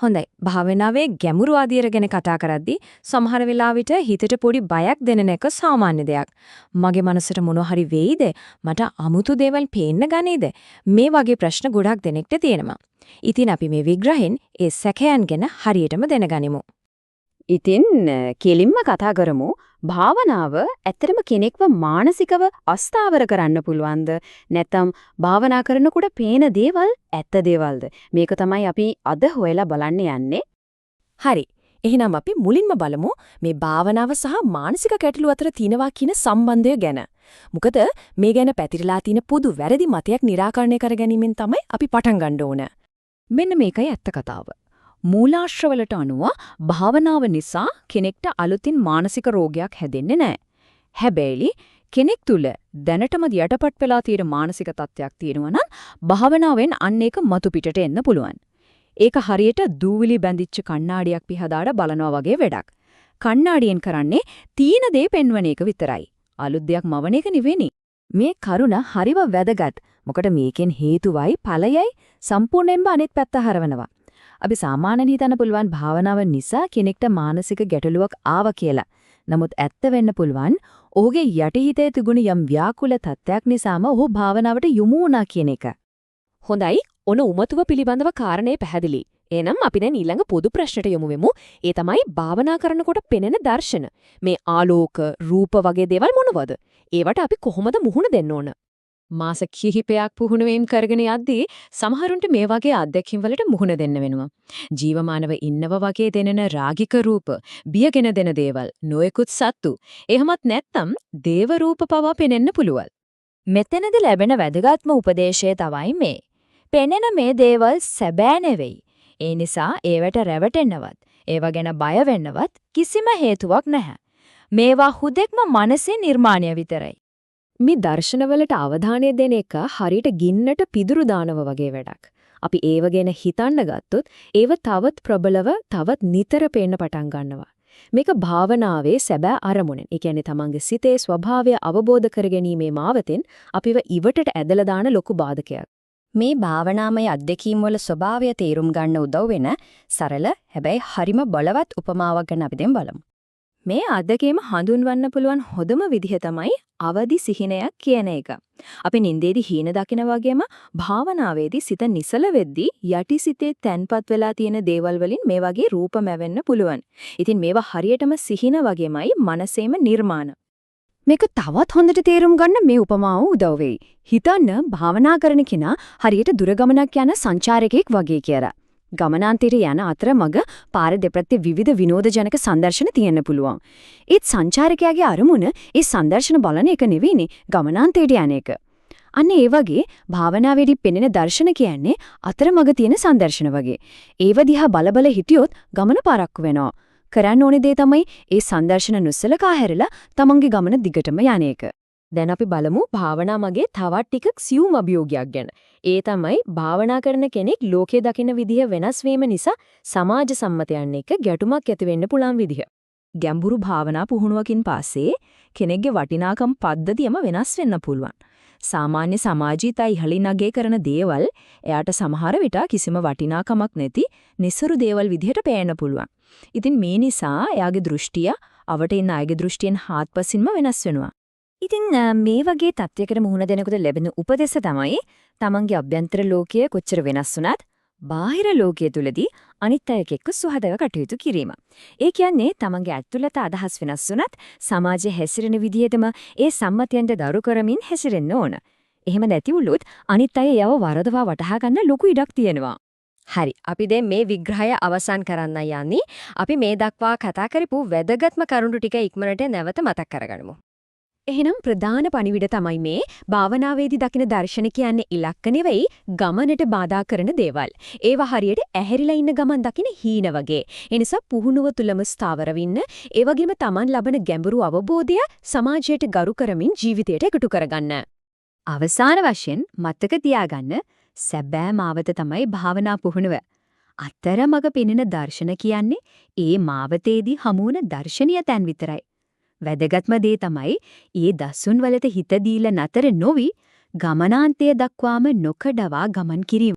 හොඳයි. භාවනාවේ ගැඹුරු ආදියර ගැන කතා කරද්දී සමහර වෙලාවිට හිතට පොඩි බයක් දැනෙන එක සාමාන්‍ය දෙයක්. මගේ මනසට මොනවා හරි වෙයිද? මට අමුතු දේවල් පේන්න ගනේද? මේ වගේ ප්‍රශ්න ගොඩක් දෙනෙක්ට තියෙනවා. ඉතින් අපි මේ විග්‍රහෙන් ඒ සැකයන් ගැන හරියටම දැනගනිමු. ඉතින් කෙලින්ම කතා කරමු. භාවනාව ඇත්තටම කෙනෙක්ව මානසිකව අස්ථාවර කරන්න පුළුවන්ද? නැත්නම් භාවනා කරනකොට පේන දේවල් ඇත්ත දේවල්ද? මේක තමයි අපි අද හොයලා බලන්න යන්නේ. හරි. එහෙනම් අපි මුලින්ම බලමු මේ භාවනාව සහ මානසික ගැටලු අතර තියෙනවා කියන සම්බන්ධය ගැන. මොකද මේ ගැන පැතිරලා තියෙන පොදු වැරදි මතයක් निराකරණය කර ගැනීමෙන් තමයි අපි පටන් ගන්න ඕන. මෙන්න මේකයි ඇත්ත කතාව. මූලාශ්‍රවලට අනුව භාවනාව නිසා කෙනෙක්ට අලුතින් මානසික රෝගයක් හැදෙන්නේ නැහැ. හැබැයි කෙනෙක් තුල දැනටම යටපත් වෙලා තියෙන මානසික තත්ත්වයක් තියෙනවා නම් භාවනාවෙන් අන්න ඒක මතු පිටට එන්න පුළුවන්. ඒක හරියට දූවිලි බැඳිච්ච කණ්ණාඩියක් පිහදාලා බලනවා වගේ වැඩක්. කණ්ණාඩියෙන් කරන්නේ තීන දේ පෙන්වන එක විතරයි. අලුත් දෙයක් මවන එක නෙවෙයි. මේ කරුණ හරිම වැදගත්. මොකද මේකෙන් හේතුවයි ඵලයයි සම්පූර්ණයෙන්ම අනිත් පැත්ත හරවනවා. අපි සාමාන්‍යයෙන් හිතන්න පුළුවන් භාවනාව නිසා කෙනෙක්ට මානසික ගැටලුවක් ආවා කියලා. නමුත් ඇත්ත වෙන්න පුළුවන් ඔහුගේ යටිහිතේ තිබුණ යම් ව්‍යාකුල තත්ත්වයක් නිසාම ඔහු භාවනාවට යොමු වුණා කියන එක. හොඳයි. ඔන උමතුව පිළිබඳව කාරණේ පැහැදිලි. එහෙනම් අපි දැන් ඊළඟ පොදු ප්‍රශ්නට යමු වෙමු. ඒ තමයි භාවනා කරනකොට පෙනෙන දර්ශන. මේ ආලෝක, රූප වගේ දේවල් මොනවද? ඒවට අපි කොහොමද මුහුණ දෙන්න ඕන? මාස කිහිපයක් පුහුණුවීම් කරගෙන යද්දී සමහරුන්ට මේ වගේ අත්දැකීම් වලට මුහුණ දෙන්න වෙනවා. ජීවමානව ඉන්නව වගේ දැනෙන රාගික රූප, බියගෙන දෙන දේවල්, නොයෙකුත් සත්තු. එහෙමත් නැත්නම් දේව රූප පවා පෙනෙන්න පුළුවන්. මෙතනදී ලැබෙන වැදගත්ම උපදේශය තමයි මේ. පෙනෙන මේ දේවල් සැබෑ නෙවෙයි. ඒ නිසා ඒවට රැවටෙන්නවත්, ඒව ගැන බය වෙන්නවත් කිසිම හේතුවක් නැහැ. මේවා හුදෙක්ම මනසේ නිර්මාණය විතරයි. මේ දර්ශනවලට අවධානය දෙන එක හරියට ගින්නට පිදුරු දානව වගේ වැඩක්. අපි ඒව ගැන හිතන්න ගත්තොත් ඒව තවත් ප්‍රබලව තවත් නිතර පේන්න පටන් ගන්නවා. මේක භාවනාවේ සැබෑ අරමුණ. ඒ කියන්නේ තමන්ගේ සිතේ ස්වභාවය අවබෝධ කරගැනීමේ මාවතෙන් අපිව ඉවටට ඇදලා දාන ලොකු බාධකයක්. මේ භාවනාමය අත්දැකීම් වල ස්වභාවය තේරුම් ගන්න උදව් වෙන සරල හැබැයි හරිම බලවත් උපමාවක් ගැන අපි දැන් බලමු. මේ අත්දැකීම හඳුන්වන්න පුළුවන් හොඳම විදිහ තමයි අවදි සිහිනයක් කියන එක. අපි නින්දේදී හීන දකින වගේම භාවනාවේදී සිත නිසල වෙද්දී යටි සිතේ තැන්පත් වෙලා තියෙන දේවල් වලින් මේ වගේ රූප මැවෙන්න පුළුවන්. ඉතින් මේවා හරියටම සිහින වගේමයි මනසේම නිර්මාණ. මේක තවත් හොඳට තේරුම් ගන්න මේ උපමාව උදව් වෙයි. හිතන්න භාවනා කරන කෙනා හරියට දුර ගමනක් යන සංචාරකයෙක් වගේ කියලා. ගමනාන්තයට යන අතරමඟ පාර දෙපැත්තේ විවිධ විනෝදජනක සංදර්ශන තියෙන්න පුළුවන්. ඒත් සංචාරකයාගේ අරමුණ ඒ සංදර්ශන බලන එක නෙවෙයිනේ ගමනාන්තයට යන එක. අන්න ඒ වගේ භාවනාවේදී පෙනෙන දර්ශන කියන්නේ අතරමඟ තියෙන සංදර්ශන වගේ. ඒව දිහා බල හිටියොත් ගමන පාරක්කු වෙනවා. කරන්න ඕනේ දේ තමයි ඒ සංදර්ශන නොසලකා හැරලා තමන්ගේ ගමන දිගටම යන එක. දැන් අපි බලමු භාවනා මගේ තවත් ටිකක් සියුම් අභියෝගයක් ගැන. ඒ තමයි භාවනා කරන කෙනෙක් ලෝකයේ දකින විදිහ වෙනස් වීම නිසා සමාජ සම්මතයන් එක්ක ගැටුමක් ඇති වෙන්න පුළුවන් විදිහ. ගැඹුරු භාවනා පුහුණුවකින් පස්සේ කෙනෙක්ගේ වටිනාකම් පද්ධතියම වෙනස් වෙන්න පුළුවන්. සාමාන්‍ය සමාජීත ඉහළින් අගය කරන දේවල් එයාට සමහර විට කිසිම වටිනාකමක් නැති නිසරු දේවල් විදිහට පේන්න පුළුවන්. ඉතින් මේ නිසා එයාගේ දෘෂ්ටිය අවට ඉන්න අයගේ දෘෂ්ටියෙන් හාත්පසින්ම වෙනස් වෙනවා. ඉතින් මේ වගේ තත්යකට මුහුණ දෙනකොට ලැබෙන උපදෙස් තමයි තමන්ගේ අභ්‍යන්තර ලෝකය කොච්චර වෙනස් වුණත් බාහිර ලෝකයේ තුලදී අනිත් අයෙක් එක්ක සුහදව කටයුතු කිරීම. ඒ කියන්නේ තමන්ගේ ඇතුළත අදහස් වෙනස් වුණත් සමාජයේ හැසිරෙන විදිහටම ඒ සම්මතයන්ට දරු කරමින් හැසිරෙන්න ඕන. එහෙම නැති වුළොත් අනිත් අය යව වරදවා වටහා ගන්න ලොකු ඉඩක් තියෙනවා. හරි. අපි දැන් මේ විග්‍රහය අවසන් කරන්න යන්නේ. අපි මේ දක්වා කතා කරපු වැදගත්ම කරුණු ටික ඉක්මනට නැවත මතක් කරගනිමු. එහෙනම් ප්‍රධාන පණිවිඩ තමයි මේ භාවනාවේදී දකින දර්ශන කියන්නේ ඉලක්ක නෙවෙයි ගමනට බාධා කරන දේවල්. ඒවා හරියට ඇහැරිලා ඉන්න ගමන් දකින හීන වගේ. ඒ නිසා පුහුණුව තුලම ස්ථාවර වෙන්න, ඒ වගේම Taman ලබන ගැඹුරු අවබෝධය සමාජයට ගරු කරමින් ජීවිතයට එකතු කරගන්න. අවසාන වශයෙන් මතක තියාගන්න සැබෑ මාවත තමයි භාවනා පුහුණුව. අතරමඟ පෙනෙන දර්ශන කියන්නේ ඒ මාවතේදී හමුවන දර්ශනීය තැන් විතරයි. වැදගත්ම දේ තමයි ඒ දසුන් වලට හිත දීලා නතර නොවි ගමනාන්තය දක්වාම නොකඩවා ගමන් කිරීම.